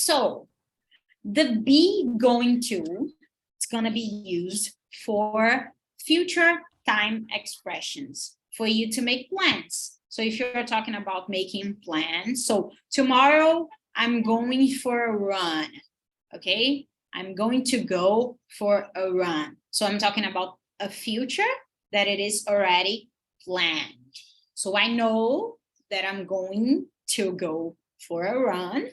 So the be going to, it's going to be used for future time expressions for you to make plans. So if you're talking about making plans, so tomorrow I'm going for a run, okay? I'm going to go for a run. So I'm talking about a future that it is already planned. So I know that I'm going to go for a run,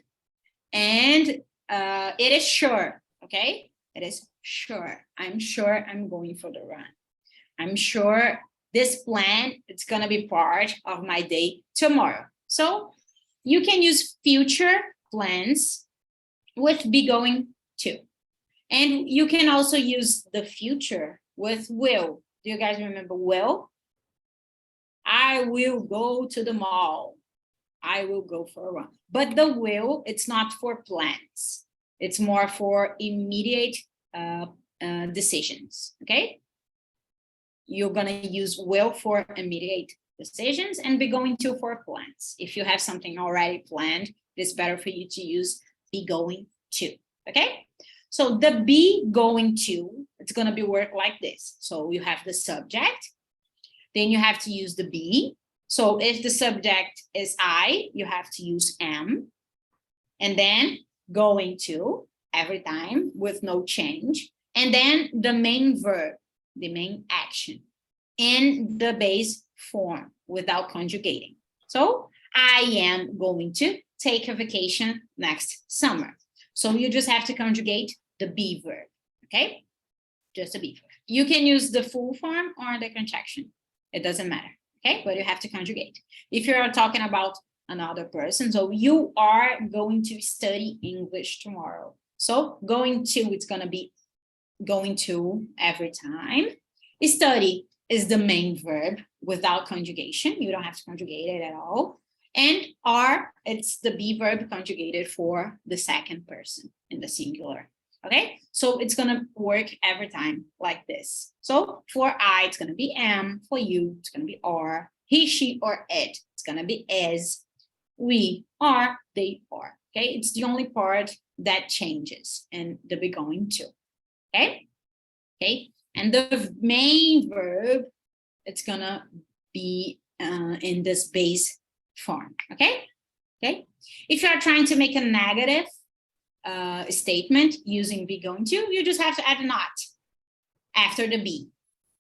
and it is sure, okay? It is sure. I'm sure I'm going for the run. I'm sure this plan, it's gonna be part of my day tomorrow. So you can use future plans with be going to. And you can also use the future with will. Do you guys remember will? I will go to the mall. I will go for a run. But the will, it's not for plans. It's more for immediate decisions, okay? You're gonna use will for immediate decisions and be going to for plans. If you have something already planned, it's better for you to use be going to, okay? So the be going to, it's gonna be work like this. So you have the subject, then you have to use the be. So if the subject is I, you have to use am, and then going to every time with no change, and then the main verb, the main action in the base form without conjugating. So I am going to take a vacation next summer. So you just have to conjugate the be verb, okay? Just a be verb. You can use the full form or the contraction. It doesn't matter, okay? But you have to conjugate. If you're talking about another person, so you are going to study English tomorrow. So going to, it's gonna be going to every time. Study is the main verb without conjugation. You don't have to conjugate it at all. And are, it's the be verb conjugated for the second person in the singular. Okay, so it's gonna work every time like this. So for I, it's gonna be am. For you, it's gonna be are. He, she, or it, it's gonna be is. We are, they are. Okay, it's the only part that changes in the be going to. Okay, okay, and the main verb, it's gonna be in this base form. Okay, okay. If you are trying to make a negative statement using be going to, you just have to add not after the be.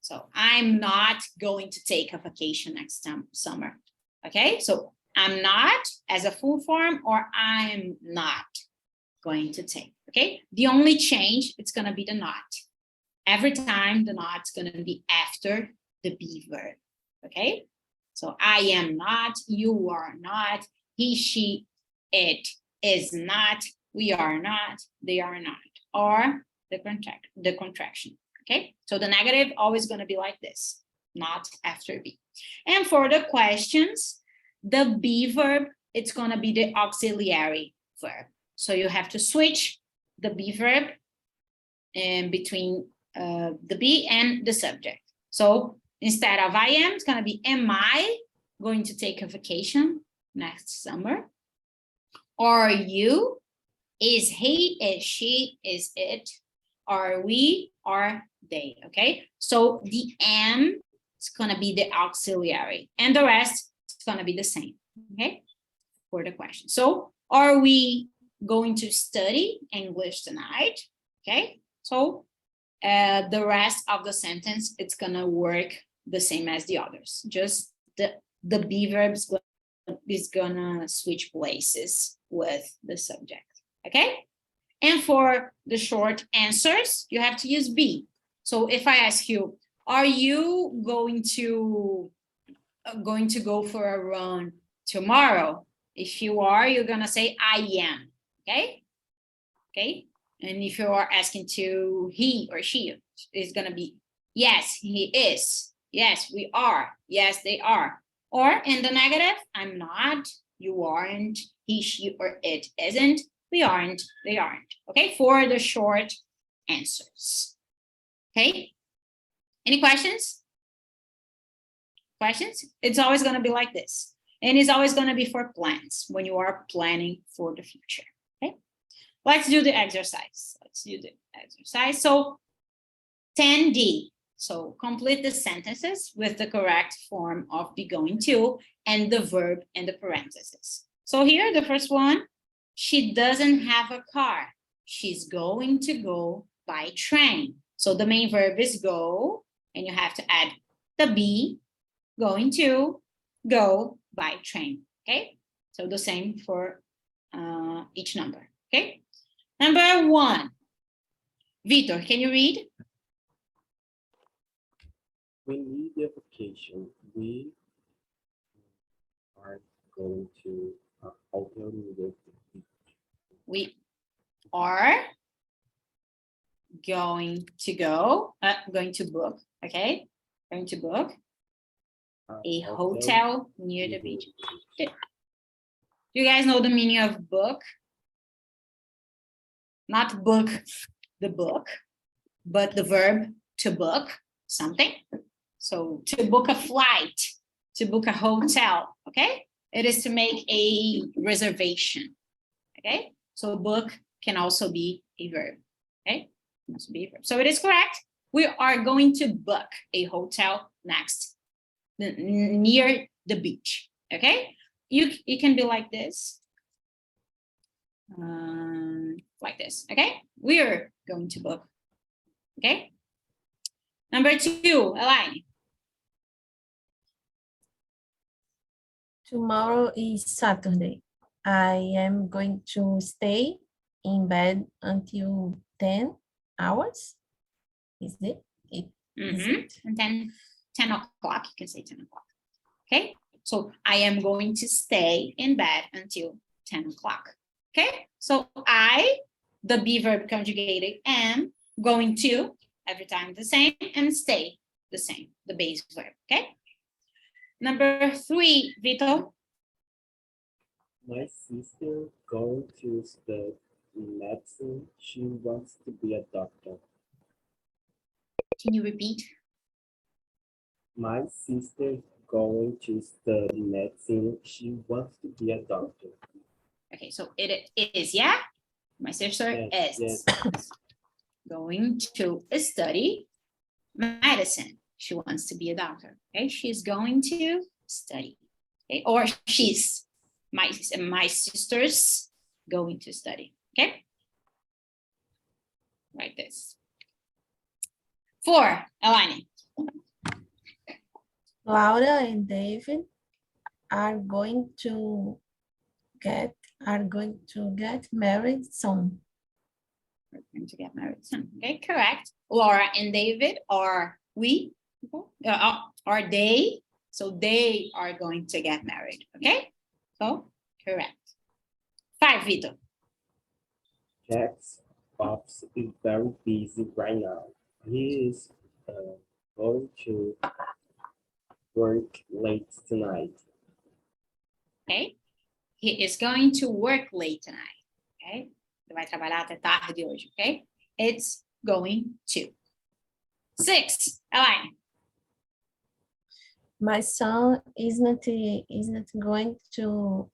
So I'm not going to take a vacation next summer. Okay, so I'm not as a full form, or I'm not going to take. Okay, the only change, it's going to be the not. Every time the not's going to be after the be verb. Okay, so I am not, you are not, he, she, it is not, we are not, they are not, or the contraction. Okay, so the negative always going to be like this, not after be. And for the questions, the be verb, it's going to be the auxiliary verb. So you have to switch the be verb in between the be and the subject. So instead of I am, it's going to be am I going to take a vacation next summer? Are you? Is he, is she, is it, are we, are they, okay? So the am, it's gonna be the auxiliary, and the rest, it's gonna be the same, okay? For the question. So are we going to study English tonight? Okay, so the rest of the sentence, it's gonna work the same as the others. Just the be verb is gonna switch places with the subject. Okay, and for the short answers, you have to use be. So if I ask you, are you going to go for a run tomorrow? If you are, you're gonna say I am. Okay, okay. And if you are asking to he or she, it's gonna be yes, he is. Yes, we are. Yes, they are. Or in the negative, I'm not, you aren't, he, she, or it isn't. We aren't, they aren't, okay, for the short answers. Okay, any questions? Questions? It's always going to be like this. And it's always going to be for plans when you are planning for the future. Okay, Let's do the exercise. Let's do the exercise. So 10D. So complete the sentences with the correct form of be going to and the verb and the parentheses. So here, the first one, she doesn't have a car. She's going to go by train. So the main verb is go, and you have to add the be, going to, go by train, okay? So the same for each number, okay? Number 1, Vitor, can you read? We need the vacation. We are going to a hotel near the beach. We are going to book, okay? Going to book a hotel near the beach. Do you guys know the meaning of book? Not book the book, but the verb to book something. So to book a flight, to book a hotel, okay? It is to make a reservation, okay? So book can also be a verb, okay? Must be a verb. So it is correct. We are going to book a hotel near the beach, okay? You can be like this. Like this, okay? We're going to book, okay? Number 2, Elaine. Tomorrow is Saturday. I am going to stay in bed until 10 hours. Is it? Is it? And then 10 o'clock, you can say 10 o'clock. Okay, so I am going to stay in bed until 10 o'clock. Okay, so the be verb conjugated, am, going to, every time the same, and stay the same, the base verb. Okay. Number 3, Vito. My sister going to study medicine. She wants to be a doctor. Can you repeat? My sister going to study medicine. She wants to be a doctor. Okay, so it is, yeah? My sister is going to study medicine. She wants to be a doctor. Okay, she's going to study. Okay, or she's my sister's going to study. Okay, like this. 4, Elaine. Laura and David are going to get married soon. We're going to get married soon. Okay, correct. Laura and David are are they? So they are going to get married. Okay, so correct. 5, Vito. Jack's boss is very busy right now. He is going to work late tonight. Okay, he is going to work late tonight. Okay, ele vai trabalhar até tarde hoje. Okay, it's going to. 6, Elaine. My son is not going to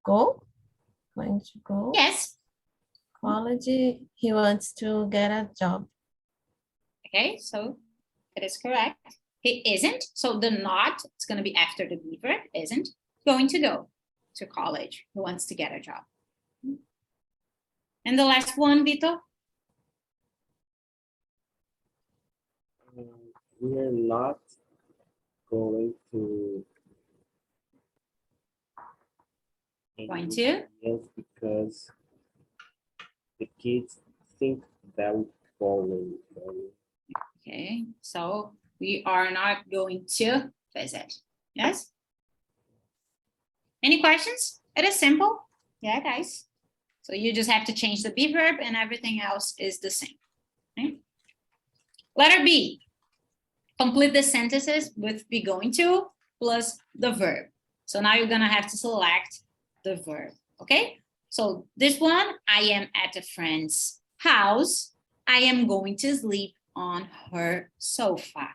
go. Yes. College. He wants to get a job. Okay, so it is correct. He isn't. So the not, it's going to be after the be verb, isn't going to go to college. He wants to get a job. And the last one, Vito. We're not going to. Yes, because the kids think very boring. Okay, so we are not going to visit. Yes? Any questions? It is simple. Yeah, guys. So you just have to change the be verb and everything else is the same. Okay? Letter B. Complete the sentences with be going to plus the verb. So now you're going to have to select the verb. Okay? So this one, I am at a friend's house. I am going to sleep on her sofa.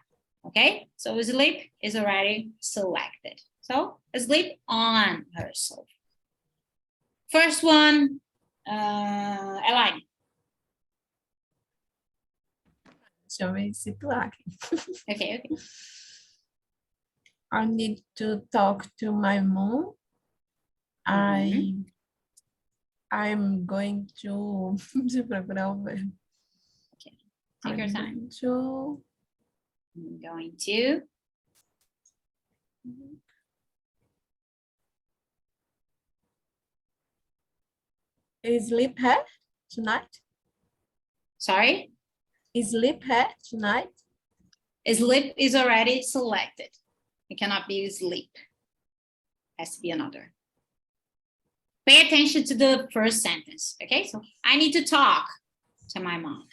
Okay? So sleep is already selected. So sleep on her sofa. First one, Elaine. Deixa eu me situar aqui. Okay, okay. I need to talk to my mom. I'm going to. Deixa eu procurar o verbo. Take your time. I'm going to. Sleep here tonight. Sorry? Sleep here tonight. Sleep is already selected. It cannot be sleep. Has to be another. Pay attention to the first sentence, okay? So I need to talk to my mom.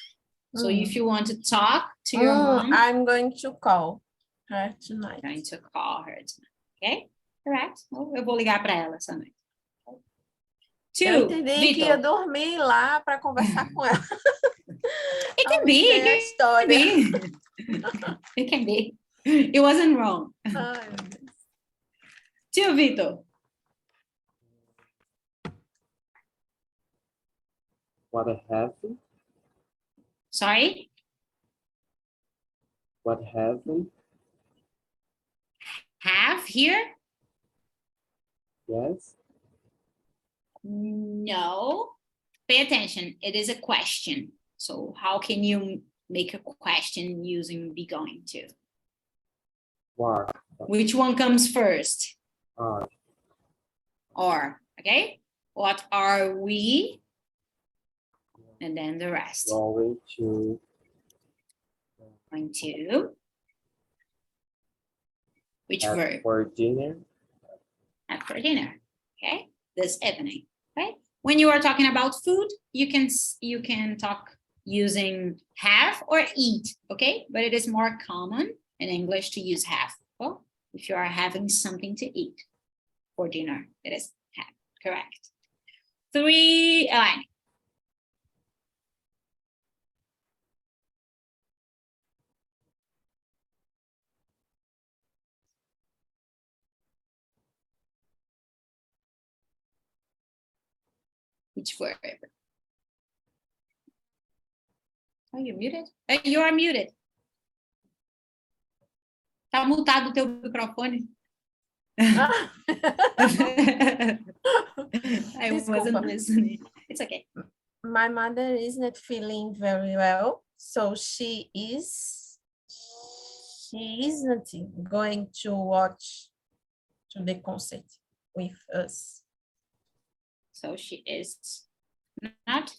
So if you want to talk to your mom, I'm going to call her tonight. I'm going to call her tonight, okay? Correct. Well, eu vou ligar para ela essa noite. Eu entendi que ia dormir lá para conversar com ela. It can be. It can be. It wasn't wrong. Ai, meu Deus. 2, Vitor. What happened? Sorry? What happened? Have here? Yes. No. Pay attention. It is a question. So how can you make a question using be going to? What? Which one comes first? Are. Or, okay? What are we? And then the rest. Going to. Going to. Which verb? For dinner. Have for dinner. Okay? This evening. Okay? When you are talking about food, you can talk using have or eat. Okay? But it is more common in English to use have. Well, if you are having something to eat for dinner, it is have. Correct. 3, Elaine. Which verb? Are you muted? You are muted. Tá mutado o teu microfone. I wasn't listening. It's okay. My mother is not feeling very well, so she isn't going to watch to the concert with us. So she is not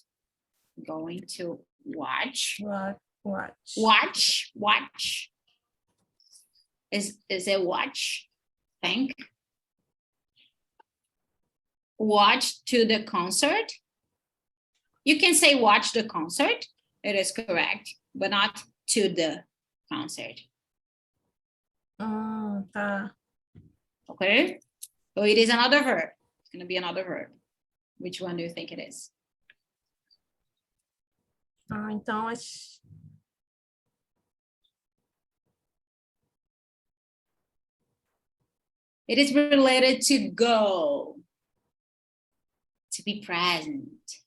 going to watch. Watch. Is it watch? Think. Watch to the concert. You can say watch the concert. It is correct, but not to the concert. Okay. So it is another verb. It's going to be another verb. Which one do you think it is? Então, it is related to go, to be present.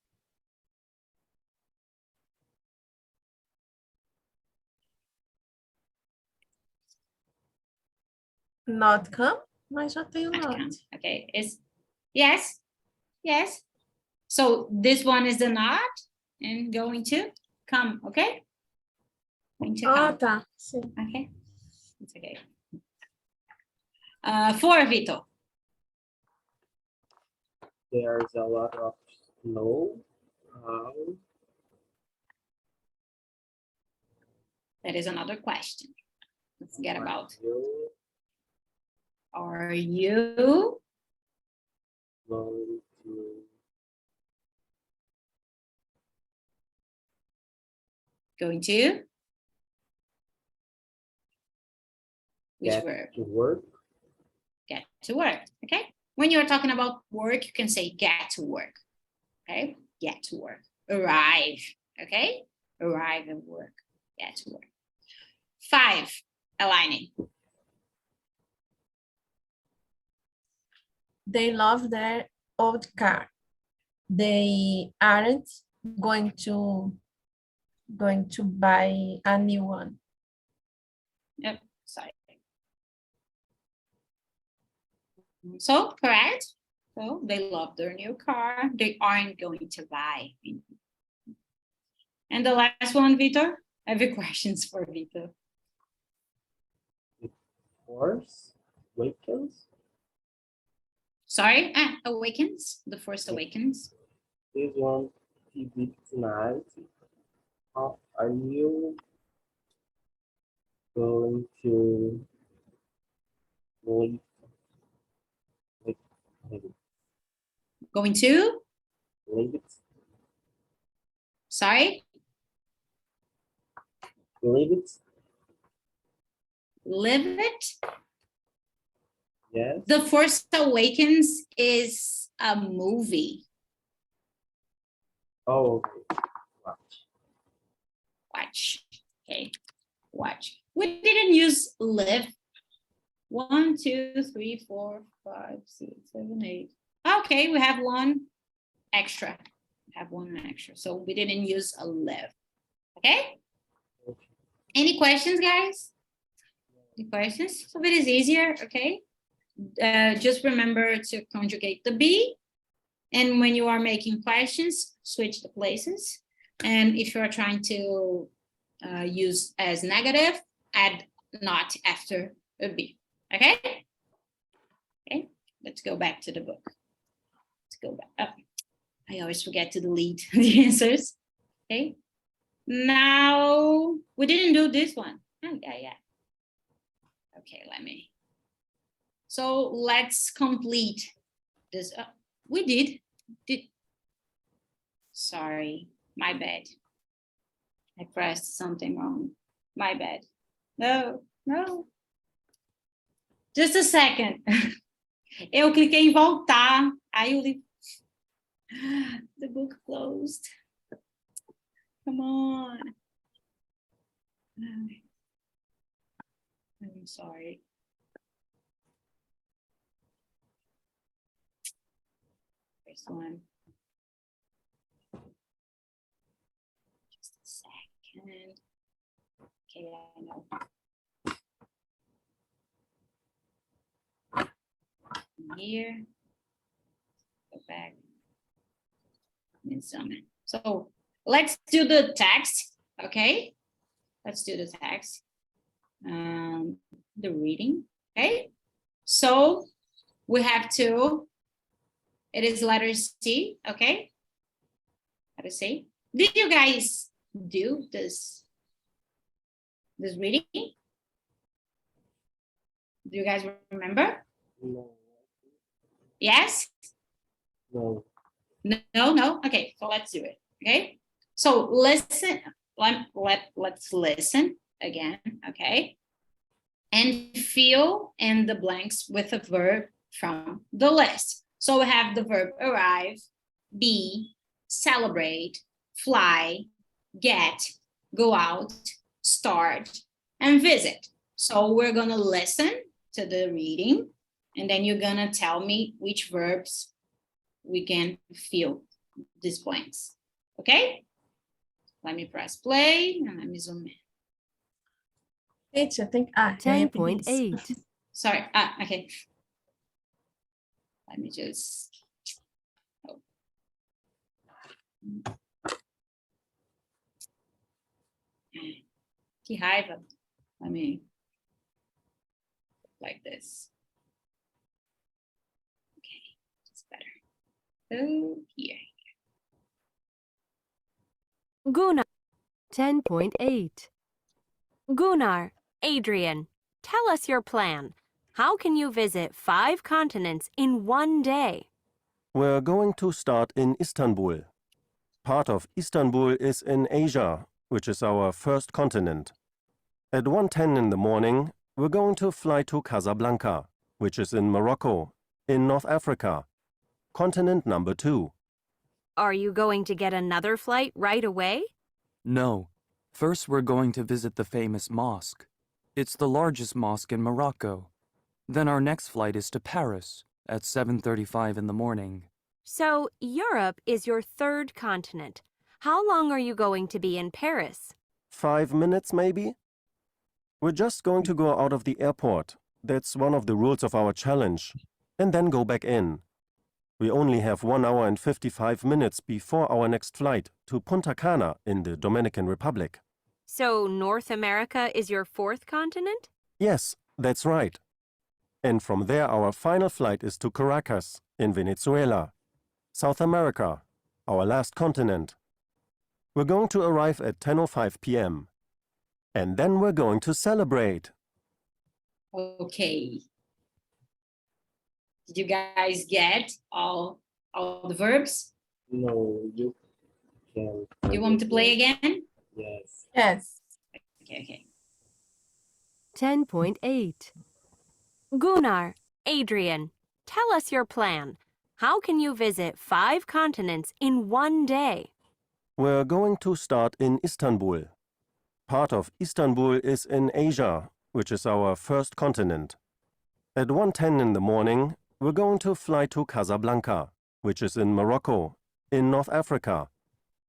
Not come, mas já tenho not. Okay, is yes. So this one is the not and going to come, okay? Going to come. Tá. Sim. Okay, it's okay. 4, Vitor. There's a lot of snow. That is another question. Let's get about. You Are you going to going to? Which get verb? to work? Get to work, okay? When you're talking about work, you can say get to work, okay? Get to work. Arrive, okay? Arrive at work, get to work. 5, Elaine. They love their old car. they aren't going to buy a new one. Yep, sorry. So, correct. So they love their new car. They aren't going to buy. And the last one, Vitor. I have a questions for Vitor. Force Awakens. Sorry, awakens. The Force Awakens. This one TV tonight. How are you going to leave? Going to? Leave it? Sorry, Leave it? live it. Yes. The Force Awakens is a movie. Oh, okay. Watch. Watch. Okay, watch. We didn't use live. 1, 2, 3, 4, 5, 6, 7, 8. Okay, we have one extra. We have one extra. So we didn't use a live. Okay? Okay. Any questions, guys? Any questions? So it is easier, okay? Just remember to conjugate the be. And when you are making questions, switch the places. And if you are trying to use as negative, add not after a be. Okay? Okay, let's go back to the book. Let's go back up. I always forget to delete the answers. Okay. Now, we didn't do this one. Oh, yeah. Okay, let me. So let's complete this. We did. Sorry, my bad. I pressed something wrong. My bad. No. Just a second. Eu cliquei em voltar. Aí o livro. The book closed. Come on. I'm sorry. First one. Just a second. Okay, I know. Here. Go back. And zoom in. So let's do the text, okay? Let's do the text. The reading, okay? So we have to, it is letter C, okay? Letter C. Did you guys do this reading? Do you guys remember? No. Yes? No. No? Okay, so let's do it, okay? So listen, let's listen again, okay? And fill in the blanks with a verb from the list. So we have the verb arrive, be, celebrate, fly, get, go out, start, and visit. So we're gonna listen to the reading, and then you're gonna tell me which verbs we can fill these blanks, okay? Let me press play and let me zoom in. Gente, eu tenho. Ah, eu ia pedir isso. 10.8. Sorry, okay. Let me just. Oh. Que raiva. Let me. Like this. Okay, it's better. Oh, here. Gunnar. 10.8. Gunnar, Adrian, tell us your plan. How can you visit 5 continents in one day? We're going to start in Istanbul. Part of Istanbul is in Asia, which is our first continent. At 1:10 in the morning, we're going to fly to Casablanca, which is in Morocco, in North Africa, continent number 2. Are you going to get another flight right away? No. First, we're going to visit the famous mosque. It's the largest mosque in Morocco. Then our next flight is to Paris at 7:35 in the morning. So Europe is your third continent. How long are you going to be in Paris? 5 minutes, maybe? We're just going to go out of the airport. That's one of the rules of our challenge. And then go back in. We only have 1 hour and 55 minutes before our next flight to Punta Cana in the Dominican Republic. So North America is your fourth continent? Yes, that's right. And from there our final flight is to Caracas in Venezuela. South America, our last continent. We're going to arrive at 10:05 p.m. And then we're going to celebrate. Okay. Did you guys get all the verbs? No, you can. You want to play again? Yes. Yes. Okay. 10.8. Gunnar, Adrian, tell us your plan. How can you visit 5 continents in 1 day? We're going to start in Istanbul. Part of Istanbul is in Asia, which is our first continent. At 1:10 in the morning, we're going to fly to Casablanca, which is in Morocco, in North Africa,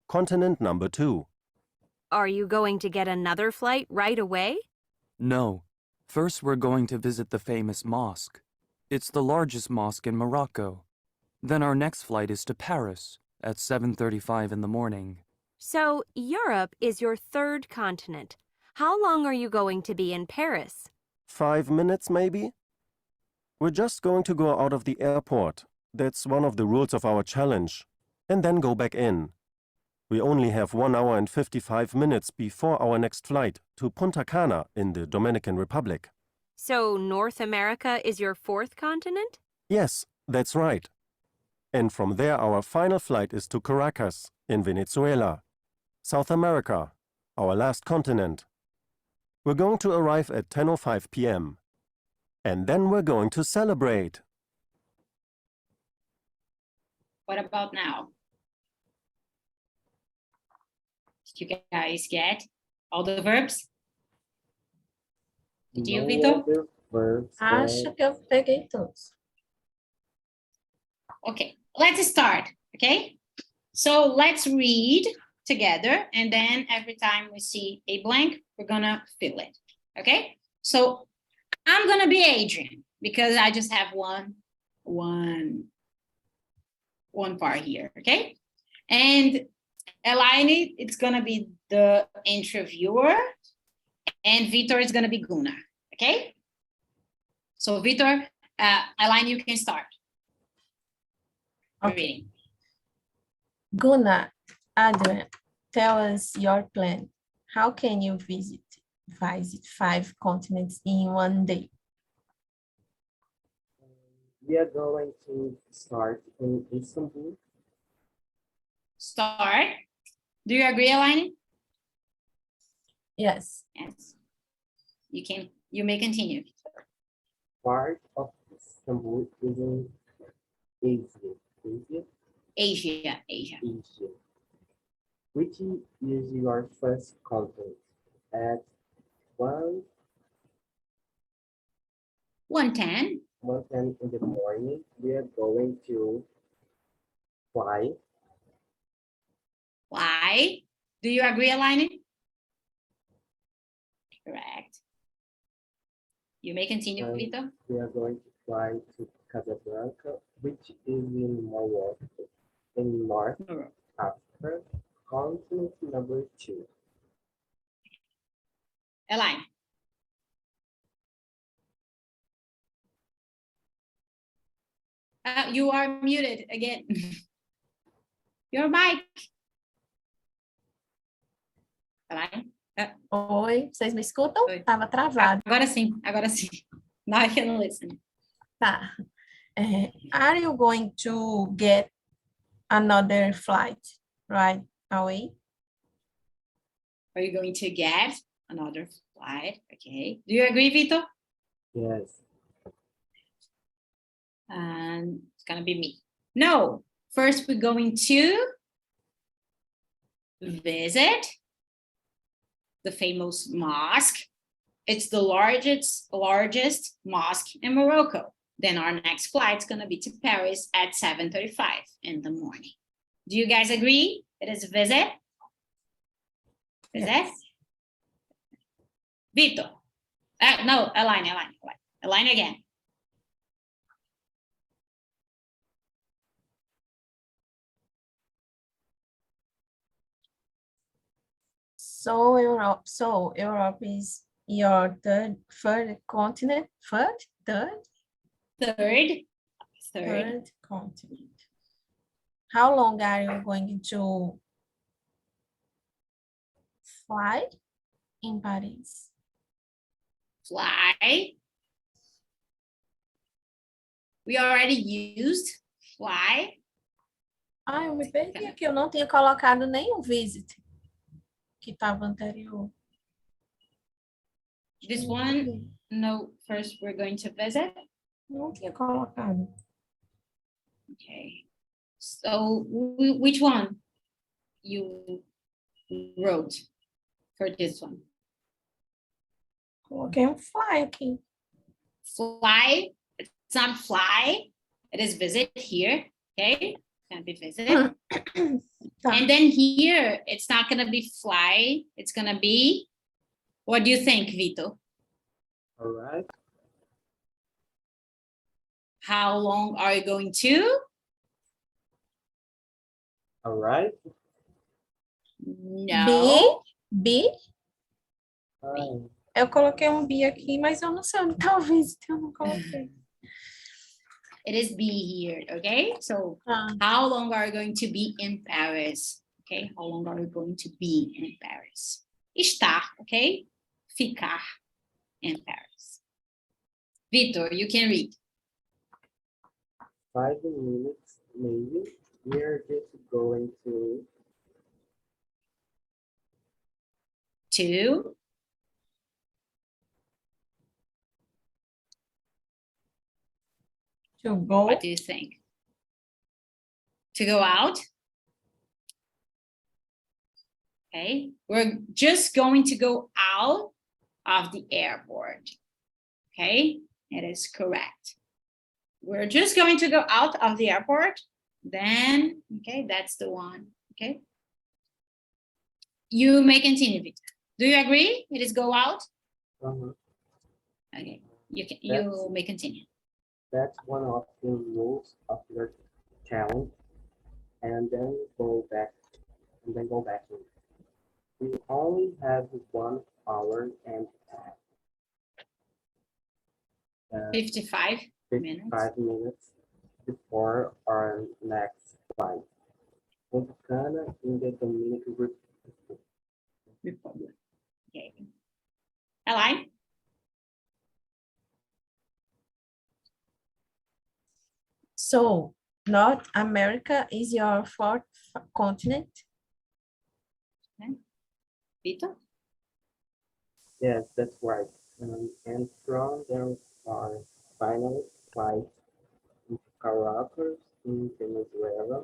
continent number 2. Are you going to get another flight right away? No. First, we're going to visit the famous mosque. It's the largest mosque in Morocco. Then our next flight is to Paris at 7:35 in the morning. So Europe is your third continent. How long are you going to be in Paris? 5 minutes, maybe? We're just going to go out of the airport. That's one of the rules of our challenge. And then go back in. We only have 1 hour and 55 minutes before our next flight to Punta Cana in the Dominican Republic. So North America is your fourth continent? Yes, that's right. And from there our final flight is to Caracas in Venezuela. South America, our last continent. We're going to arrive at 10:05 p.m. And then we're going to celebrate. What about now? Did you guys get all the verbs? Did you, No Vitor? other verbs Acho that- que eu peguei todos. Okay, let's start, okay? So let's read together, and then every time we see a blank, we're gonna fill it, okay? So I'm gonna be Adrian, because I just have one part here, okay? And Elaine, it's gonna be the interviewer, and Vitor is gonna be Gunnar, okay? So Vitor, Elaine, you can start. Okay. Reading. Gunnar, Adrian, tell us your plan. How can you visit 5 continents in 1 day? We are going to start in Istanbul. Start. Do you agree, Elaine? Yes. Yes. You may continue. Part of Istanbul is in Asia. Asia. Which is your first continent? At 1:10. 1:10 in the morning, we are going to fly. Why? Do you agree, Elaine? Correct. You may continue, Vitor. We are going to fly to Casablanca, which is in Morocco, in North Africa, continent number 2. Elaine. You are muted again. Your mic. Elaine? Oi, vocês me escutam? Oi. Tava travado. Agora sim. Now I can listen. Tá. Are you going to get another flight right away? Are you going to get another flight? Okay. Do you agree, Vitor? Yes. And it's gonna be me. No, first we're going to visit the famous mosque. It's the largest mosque in Morocco. then our next flight is going to be to Paris at 7:35 in the morning. Do you guys agree? It is visit? Visit? Yes. Vito. No, Align again. So Europe is your third continent, third continent. How long are you going to fly in Paris? Fly. We already used fly. Ah, eu me perdi aqui, eu não tinha colocado nenhum visit que estava anterior. This one, no, first we're going to visit. Não tinha colocado. Okay. So which one you wrote for this one? Coloquei um fly aqui. Fly, it's not fly, it is visit here, okay? Gonna be visit. Tá. And then here, it's not gonna be fly, it's gonna be, what do you think, Vito? Arrive. How long are you going to? Arrive. No. B? Hi. Eu coloquei um B aqui, mas eu não sei onde tá o visit, eu não coloquei. It is be here, okay? So Ah, how long are you going to be in Paris? Okay, how long are you going to be in Paris? Estar, okay? Ficar in Paris. Victor, you can read. 5 minutes, maybe. We are just going to Two. to go. What do you think? To go out? Okay, we're just going to go out of the airport. Okay, it is correct. We're just going to go out of the airport. Then, okay, that's the one. Okay. You may continue, Victor. Do you agree? It is go out? Okay, you may continue. That's one of the rules of your challenge. And then go back in. We only have 1 hour and 55 minutes. 55 minutes before our next flight. Punta Cana in the Dominican Republic. Okay. Align? So, North America is your fourth continent? Vito? Yes, that's right. And from there are final flights into Caracas in Venezuela,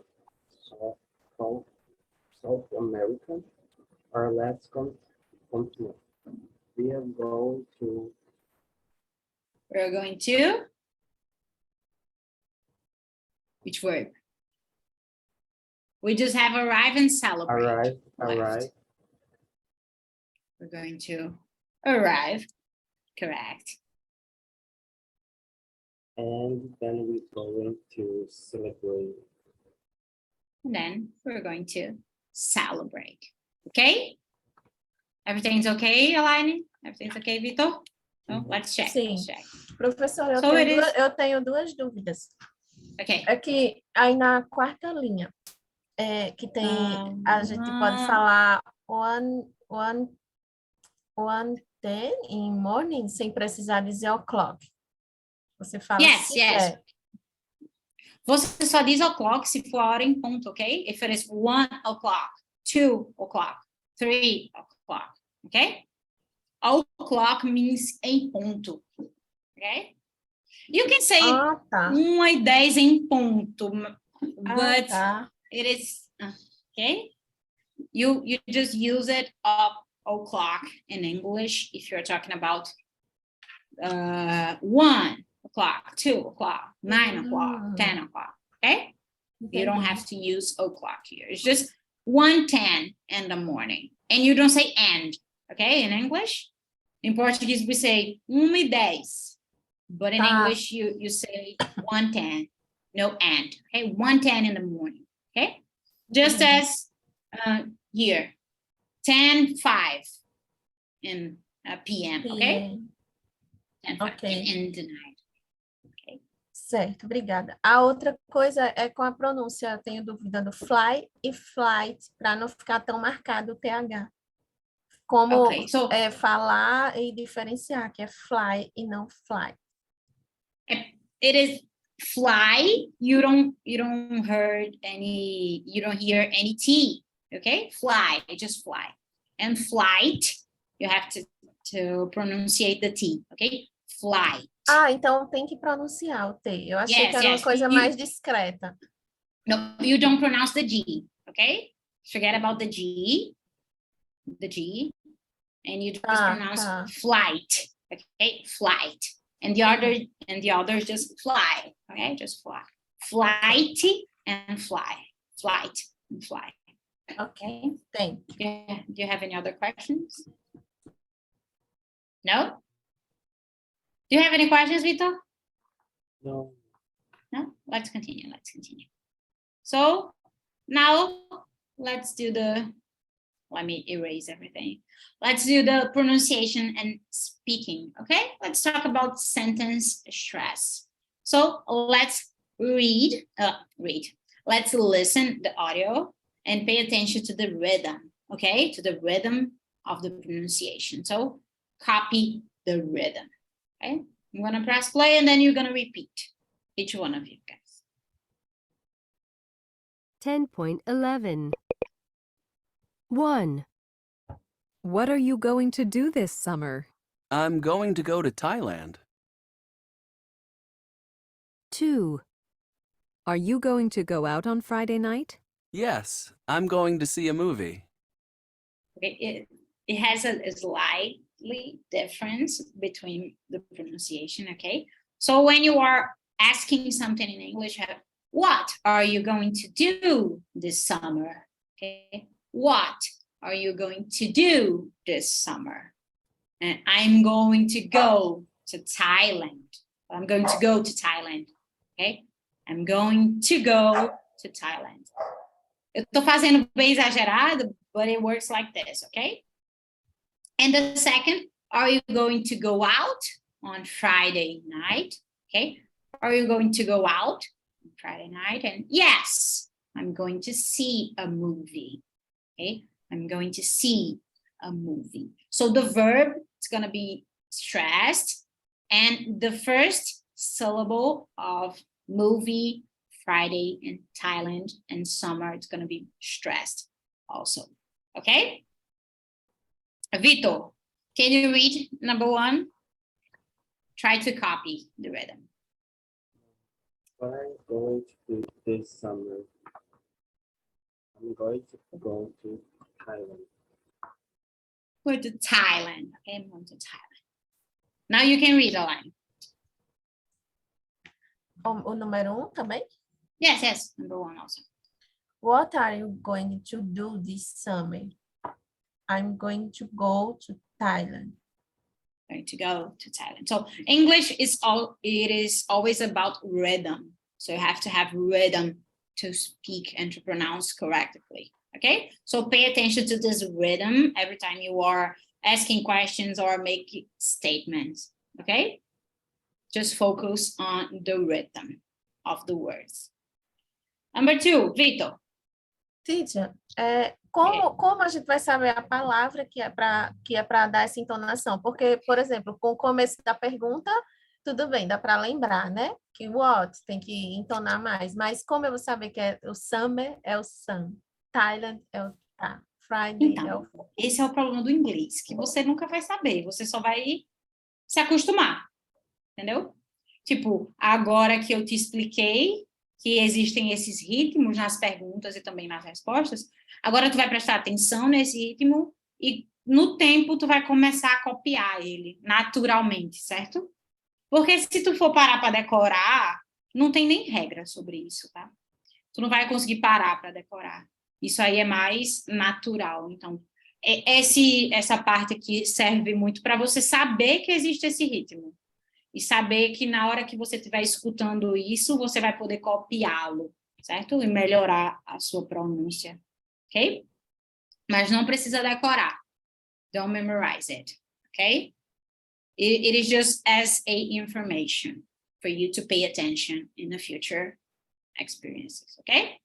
South America, our last continent. We are going to We're going to? Which word? We just have arrive and celebrate. arrive. left. We're going to arrive. Correct. And then we're going to celebrate. And then we're going to celebrate. Okay? Everything's okay, Elaine? Everything's okay, Vito? No? Let's check. Sim. Let's check. Professor, So it is- eu tenho duas dúvidas. Okay. Aqui, aí na quarta linha, que tem, a gente pode falar one ten in morning, sem precisar dizer o'clock. Você fala Yes, se yes. quiser. Você só diz o'clock se for a hora em ponto, ok? If it is 1 o'clock, 2 o'clock, 3 o'clock, ok? O'clock means em ponto, ok? You can say Ah, tá. 1:10 em ponto, but tá. it is, okay? You just use it up o'clock in English if you're talking about 1 o'clock, 2 o'clock, 9 o'clock, 10 o'clock, okay? You don't Entendi. have to use o'clock here. It's just 1:10 in the morning. And you don't say and, okay? In English, in Portuguese, we say 1:10. But in Ah. English, you say 1:10, no and, okay? 1:10 in the morning, okay? Just as here, 10:05 in PM, okay? 10:05 Ok. in the night. Certo, obrigada. A outra coisa é com a pronúncia. Eu tenho dúvida do fly e flight, para não ficar tão marcado o TH. Como Okay, so falar e diferenciar, que é fly e não fly. it is fly. You don't hear any T. Okay, fly, just fly. And flight, you have to pronunciate the T. Okay, flight. Ah, então tem que pronunciar o T. Eu achei que era uma coisa mais discreta. No, you don't pronounce the G. Okay, forget about the G, and you just pronounce flight. Okay, flight. And the others just fly. Okay, just fly. Flight and fly. Flight and fly. Okay. Tem. Yeah. Do you have any other questions? No? Do you have any questions, Vitor? No. No? Let's continue. So now let's do let me erase everything. Let's do the pronunciation and speaking, okay? Let's talk about sentence stress. So let's read. Let's listen the audio and pay attention to the rhythm, okay? To the rhythm of the pronunciation. So copy the rhythm, okay? I'm gonna press play and then you're gonna repeat, each one of you guys. 10.11. 1. What are you going to do this summer? I'm going to go to Thailand. 2. Are you going to go out on Friday night? Yes, I'm going to see a movie. Okay, it has a slightly difference between the pronunciation, okay? So when you are asking something in English, what are you going to do this summer? Okay, what are you going to do this summer? And I'm going to go to Thailand. I'm going to go to Thailand, okay? I'm going to go to Thailand. Eu tô fazendo bem exagerado, but it works like this, okay? And the second, are you going to go out on Friday night? Okay, are you going to go out on Friday night? And yes, I'm going to see a movie. Okay, I'm going to see a movie. So the verb is going to be stressed, and the first syllable of movie, Friday, and Thailand, and summer, it's going to be stressed also. Okay? Vitor, can you read number 1? Try to copy the rhythm. What I'm going to do this summer, I'm going to go to Thailand. Go to Thailand. Okay, I'm going to Thailand. Now you can read the line. O número 1 também? Yes, number 1 also. What are you going to do this summer? I'm going to go to Thailand. Going to go to Thailand. So English is always about rhythm. So you have to have rhythm to speak and to pronounce correctly. Okay, so pay attention to this rhythm every time you are asking questions or making statements. Okay, just focus on the rhythm of the words. Number 2, Vitor. Teacher, como a gente vai saber a palavra que é para dar essa entonação? Porque, por exemplo, com o começo da pergunta, tudo bem, dá para lembrar, né? Que what tem que entonar mais. Mas como eu vou saber que o summer é o sun, Thailand é o tá, Friday é o... Então, esse é o problema do inglês, que você nunca vai saber, você só vai se acostumar, entendeu? Tipo, agora que eu te expliquei que existem esses ritmos nas perguntas e também nas respostas, agora tu vai prestar atenção nesse ritmo e no tempo tu vai começar a copiar ele naturalmente, certo? Porque se tu for parar para decorar, não tem nem regra sobre isso, tá? Tu não vai conseguir parar para decorar. Isso aí é mais natural. Então, essa parte aqui serve muito para você saber que existe esse ritmo. E saber que na hora que você estiver escutando isso, você vai poder copiá-lo, certo? E melhorar a sua pronúncia, ok? Mas não precisa decorar. Don't memorize it, okay? It is just as a information for you to pay attention in the future experiences, okay?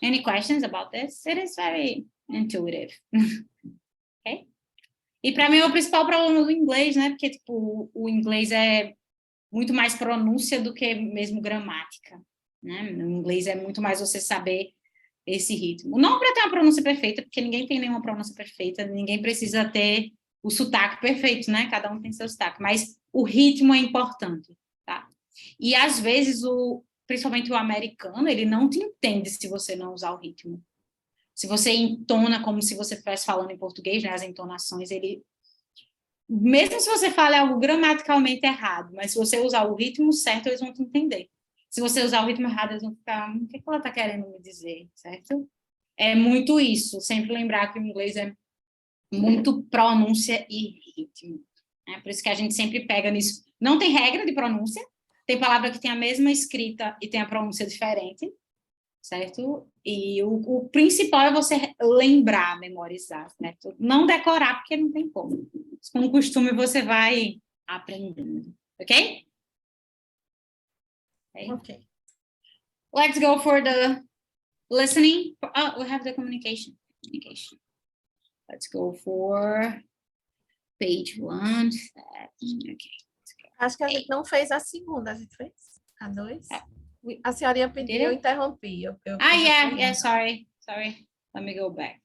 Any questions about this? It is very intuitive, okay? E para mim é o principal problema do inglês, né? Porque, tipo, o inglês é muito mais pronúncia do que mesmo gramática, né? No inglês é muito mais você saber esse ritmo. Não para ter uma pronúncia perfeita, porque ninguém tem nenhuma pronúncia perfeita, ninguém precisa ter o sotaque perfeito, né? Cada um tem seu sotaque, mas o ritmo é importante, tá? E às vezes, principalmente o americano, ele não te entende se você não usar o ritmo. Se você entona como se você estivesse falando em português, né? As entonações, mesmo se você fala algo gramaticalmente errado, mas se você usar o ritmo certo, eles vão te entender. Se você usar o ritmo errado, eles vão ficar, o que ela está querendo me dizer, certo? É muito isso, sempre lembrar que o inglês é muito pronúncia e ritmo. Né? Por isso que a gente sempre pega nisso. Não tem regra de pronúncia, tem palavra que tem a mesma escrita e tem a pronúncia diferente, certo? E o principal é você lembrar, memorizar, certo? Não decorar, porque não tem como. Com o costume, você vai aprendendo, ok? Ok. Let's go for the listening. Oh, we have the communication. Let's go for page 1. Okay. Acho que a gente não fez a segunda, a gente fez? A 2? We A senhoria pediu, did eu it? interrompi. Eu fiz a Yeah, pergunta. sorry. Let me go back.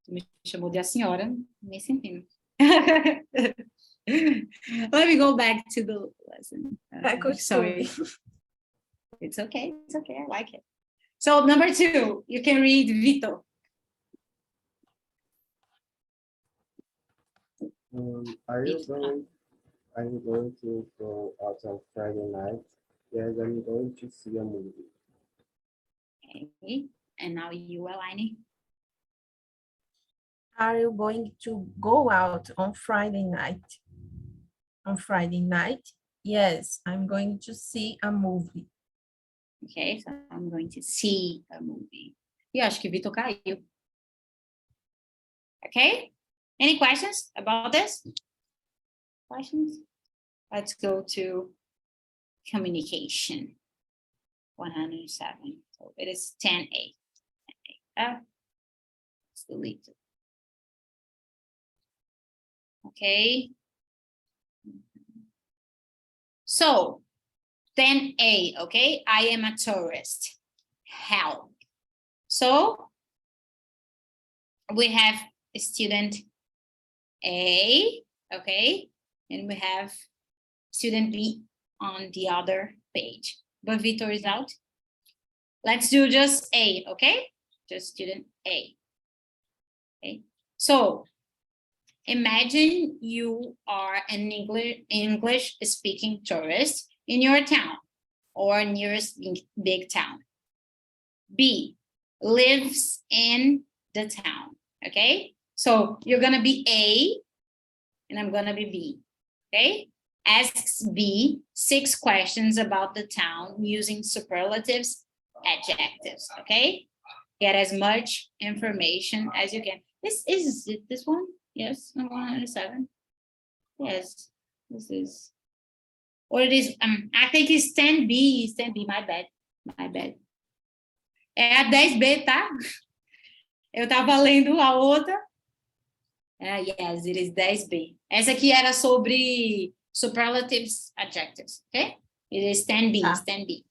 Tu me chamou de a senhora, nem sentindo. Let me go back to the lesson. É costume. Sorry. It's okay, I like it. So number 2, you can read Vito. Are you going to go out on Friday night? Yes, I'm going to see a movie. Okay, and now you, Elaine. Are you going to go out on Friday night? On Friday night? Yes, I'm going to see a movie. Okay, so I'm going to see a movie. E eu acho que Vitor caiu. Okay, any questions about this? Questions? Let's go to communication. 107. So it is 10A. Let's delete it. Okay. So 10A, okay? I am a tourist. Help. So we have student A, okay? And we have student B on the other page. But Vitor is out. Let's do just A, okay? Just student A. Okay. So imagine you are an English speaking tourist in your town or nearest big town. B lives in the town, okay? So you're gonna be A and I'm gonna be B, okay? Asks B 6 questions about the town using superlatives, adjectives, okay? Get as much information as you can. This is it, this one? Yes, 107. Yes, this is. Or it is, I think it's 10B, it's 10B, my bad. É a 10B, tá? Eu tava lendo a outra. Yes, it is 10B. Essa aqui era sobre superlatives, adjectives, okay? It is 10B, it's 10B.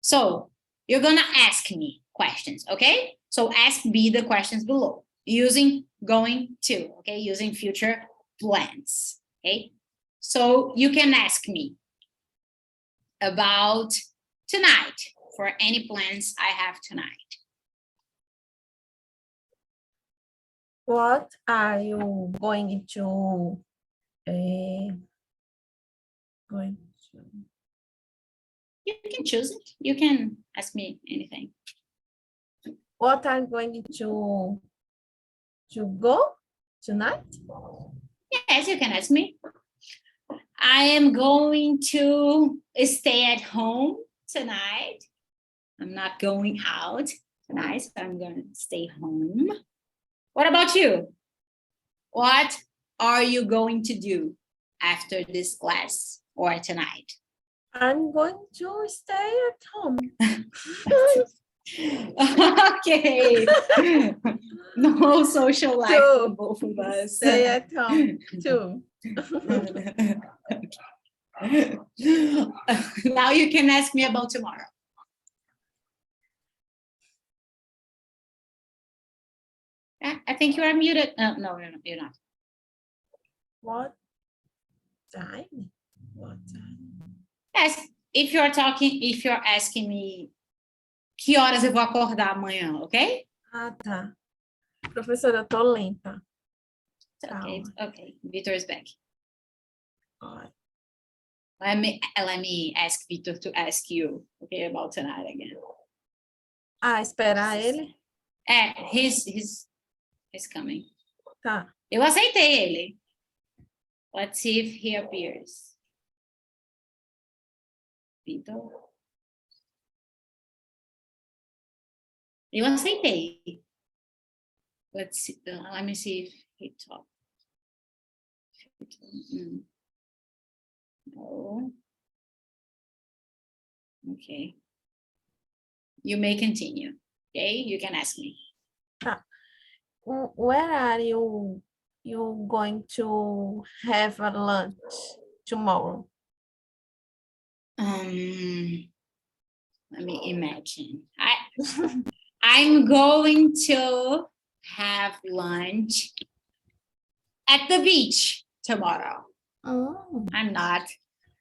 So, you're gonna ask me questions, okay? So ask B the questions below using going to, okay? Using future plans, okay? So you can ask me about tonight for any plans I have tonight. What are you going to going to You can choose it. You can ask me anything. what are you going to go tonight? Yes, you can ask me. I am going to stay at home tonight. I'm not going out tonight, so I'm going to stay home. What about you? What are you going to do after this class or tonight? I'm going to stay at home. Okay. No social life for Too. both of us. Stay at home too. Now you can ask me about tomorrow. I think you are muted. No, you're not. What time? What time? Yes, if you're asking me que horas eu vou acordar amanhã, ok? Ah, tá. Professora, eu tô lenta. It's okay, it's okay. Victor is back. Ai, Let me ask Victor to ask you, okay, about tonight again. esperar ele? He's coming. Tá. Eu aceitei ele. Let's see if he appears. Victor. Eu aceitei. Let's see. Let me see if he talked. No. Okay. You may continue. Okay, you can ask me. Where are you going to have a lunch tomorrow? Let me imagine. I'm going to have lunch at the beach tomorrow. Oh, I'm not,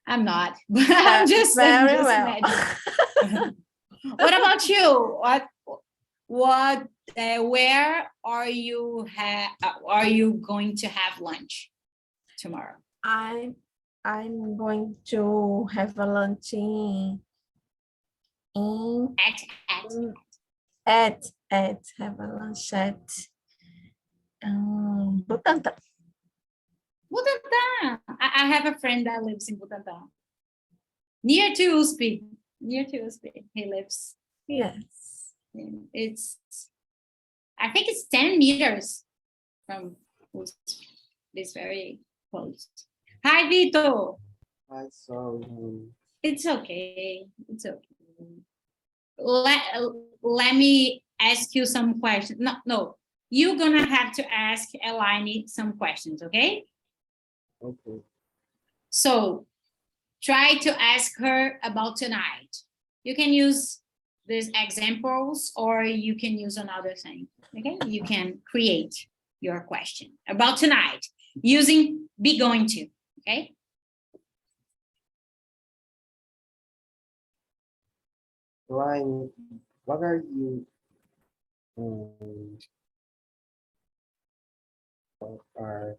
but I'm just very well. imagining. What about you? Where are you going to have lunch tomorrow? I'm going to have a lunch have a lunch at Butantã. Butantã. I have a friend that lives in Butantã. Near to USP. He lives. Yes. I think it's 10 meters from USP. It's very close. Hi, Vito. I saw It's okay. Let me ask you some questions. No. You're gonna have to ask Elaine some questions, okay? okay. So try to ask her about tonight. You can use these examples or you can use another thing, okay? You can create your question about tonight using be going to, okay? Line, what are you what are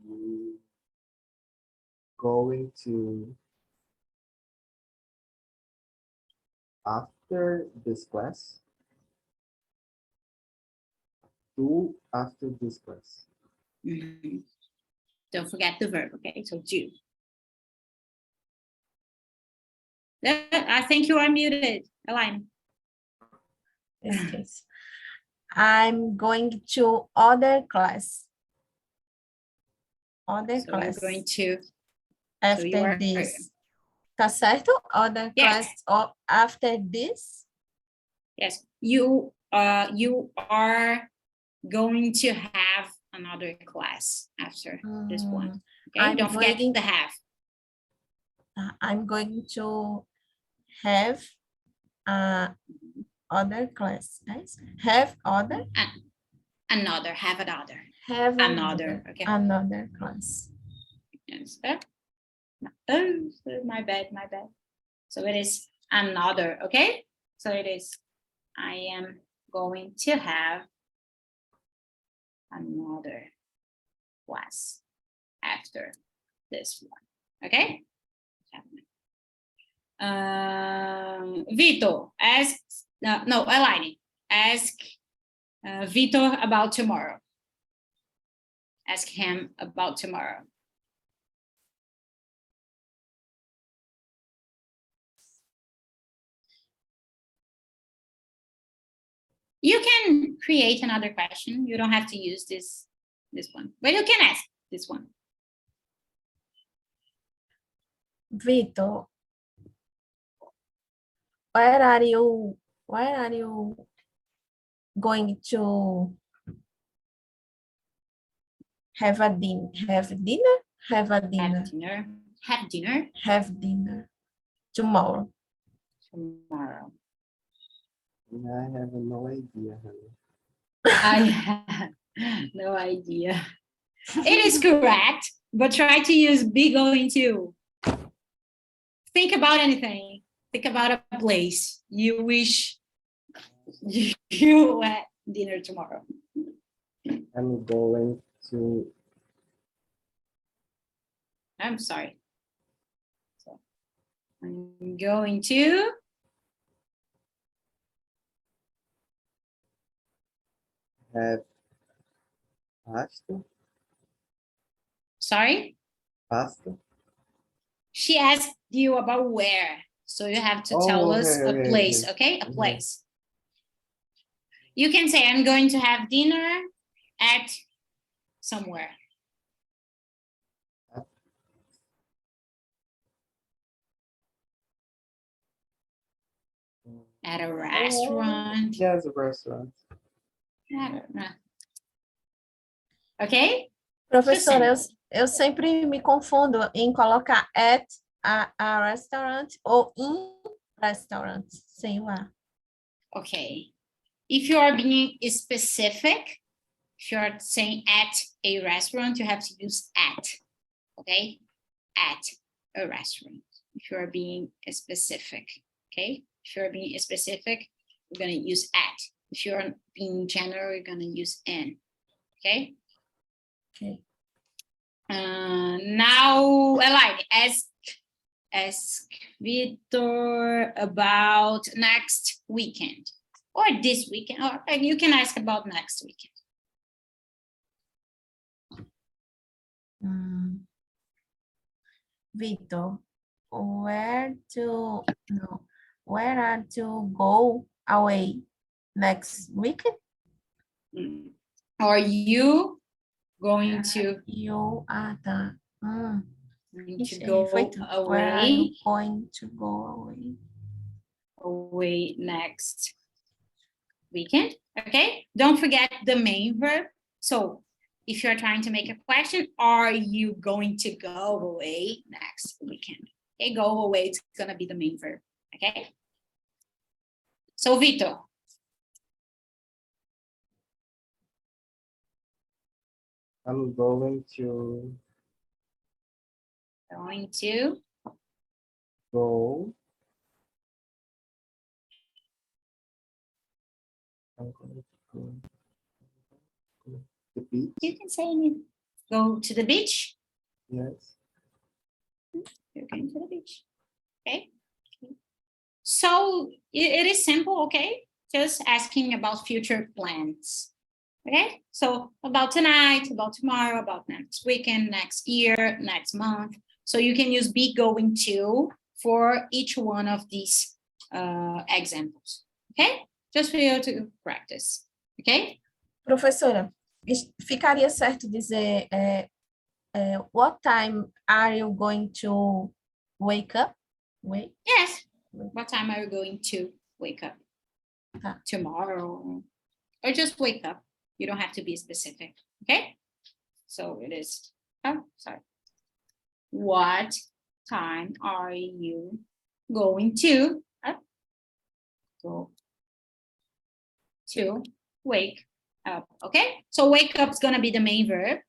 you going to after this class? Do after this class. Mhm. Don't forget the verb, okay? So do. I think you are muted, Elaine. Yes. I'm going to other class. Other So class. you're going to After you are- this. Tá certo? Other Yes. class or after this? yes, you are going to have another class after this one. Okay, I'm don't forget going- the have. I'm going to have other class. Yes? Have other? Another, have another. Have Another, okay. Another class. Yes. Oh, my bad. So it is another, okay? So it is, I am going to have another class after this one. Okay? Vito, ask, no, Elaine, ask Vito about tomorrow. Ask him about tomorrow. You can create another question. You don't have to use this one, but you can ask this one. Vitor, where are you going to have a dinner? Have dinner? Have a dinner. Have dinner Have dinner tomorrow. tomorrow. I have no idea, honey. I have no idea. It is correct, but try to use be going to. Think about anything. Think about a place you wish you had dinner tomorrow. I'm going to I'm sorry. So I'm going to have pasta. sorry. Pasta. She asked you about where. So you have to tell Oh, us okay, a okay, place, okay. okay? A Mhm. place. You can say, I'm going to have dinner at somewhere. At a restaurant. Yes, a restaurant. I don't know. Okay? Professora, eu sempre me confundo em colocar at a restaurant ou in restaurant, sem o a. Okay. If you are being specific, if you are saying at a restaurant, you have to use at. Okay? At a restaurant. If you are being specific. Okay? If you're being specific, we're going to use at. If you're being general, you're going to use in. Okay? Okay. Now, Elaine, ask Vitor about next weekend or this weekend, or you can ask about next weekend. Vitor, where are to go away next weekend? Are you going to You are the go where are you away going to go away? next weekend? Okay, don't forget the main verb. So if you're trying to make a question, are you going to go away next weekend? Okay, go away, it's gonna be the main verb. Okay, so Vitor. I'm going to Go I'm going to go to the beach. you can say go to the beach. Yes. You're going to the beach. Okay. So it is simple, okay? Just asking about future plans. Okay, so about tonight, about tomorrow, about next weekend, next year, next month. So you can use be going to for each one of these examples. Okay, just for you to practice. Okay. Professora, ficaria certo dizer what time are you going to wake up? Yes. What time are you going to wake up? Tomorrow, or just wake up. You don't have to be specific. Okay. So it is. Oh, sorry. What time are you going to go to wake up? Okay, so wake up is going to be the main verb,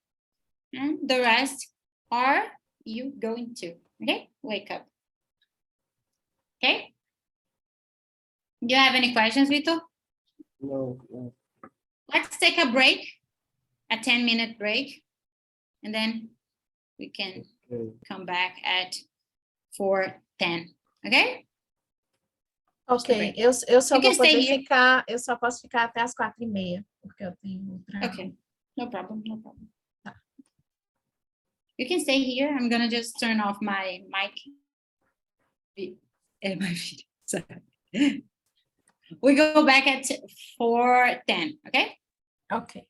and the rest are you going to. Okay, wake up. Okay, do you have any questions, Vitor? No. Let's take a break a 10-minute break, and then we can Okay. come back at 4:10, ok? Ok, eu só You can vou stay poder here. ficar, eu só posso ficar até as 4:30, porque eu tenho outra. Okay, no problem, no problem. Tá. You can stay here. I'm gonna just turn off my mic. And my video. Sorry. We go back at 4:10, okay? Ok.